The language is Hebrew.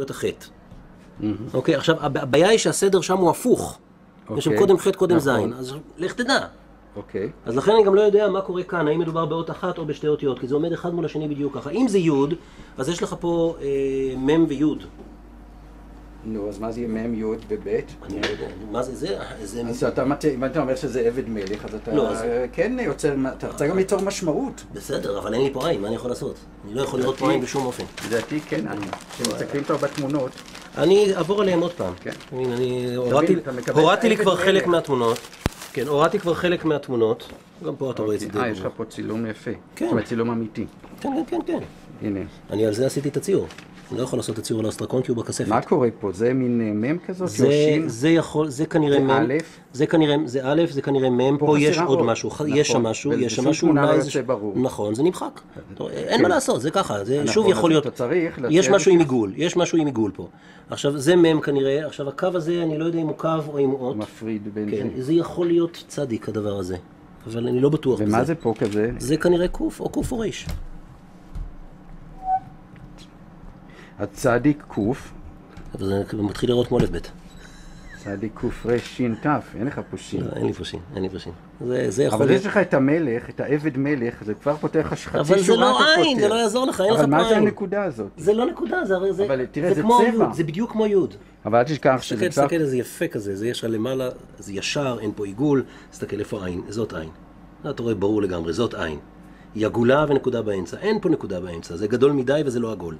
את החטא. אוקיי, עכשיו, הבעיה היא שהסדר שם הוא הפוך. יש שם קודם חטא, קודם זין. אז לך תדע. אוקיי. אז לכן אני גם לא יודע מה קורה כאן, האם מדובר באות אחת או בשתי אותיות, כי זה עומד אחד מול השני בדיוק ככה. אם זה יוד, אז יש לך פה מם ויוד. נו, אז מה זה יהיה מם יוד ובית? אני לא יודע, מה זה? אז אם אתה אומר שזה עבד מלך, אז אתה כן יוצר, אתה רוצה גם ליצור משמעות. בסדר, אבל אין לי פה עין, מה אני יכול לעשות? אני לא יכול לראות פה עין בשום אופן. לדעתי כן, כשמסתכלים טוב בתמונות. אני אעבור עליהם עוד פעם. כן. אני הורדתי לי כבר חלק מהתמונות. כן, הורדתי כבר חלק מהתמונות. גם פה אתה רואה את זה די ברור. יש לך פה צילום יפה. כן. זאת אומרת, צילום אמיתי. כן. הנה. אני על זה עשיתי את הציור. אני לא יכול לעשות את הציור על האסטרקון כי הוא בכספת. מה קורה פה? זה מין מם כזאת? זה כנראה מם. זה א', זה כנראה מם. פה יש עוד משהו. יש שם משהו. נכון, זה נמחק. אין מה לעשות, זה ככה. זה שוב יכול להיות. יש משהו עם עיגול פה. עכשיו, זה מם כנראה. עכשיו, הקו הזה, אני לא יודע אם הוא קו או אם הוא אות. מפריד בין זה. כן, זה יכול להיות צדיק, הדבר הזה. אבל אני לא בטוח בזה. ומה זה פה כזה? זה כנראה קוף או קוף או ריש. הצדיק קוף. אבל זה מתחיל לראות כמו לבית. צדיק קוף רש שין תף, אין לך פה שין. לא, אין לי פה שין. זה יכול אבל יש לך את המלך, את העבד מלך, זה כבר פותח לך חצי שורה. אבל זה לא עין, זה לא יעזור לך, אין לך פה עין. אבל מה זה הנקודה הזאת? זה לא נקודה, זה זה כמו צבע. יוד, זה בדיוק כמו יוד. אבל אל תשכח שזה תסתכל, איזה יפה כזה, זה יש על למעלה, זה ישר, אין פה עיגול, תסתכל איפה עין, זאת עין. אתה רואה ברור לגמרי, זאת עין. היא עגולה ונקודה באמצע, אין פה נקודה באמצע, זה גדול מדי וזה לא עגול.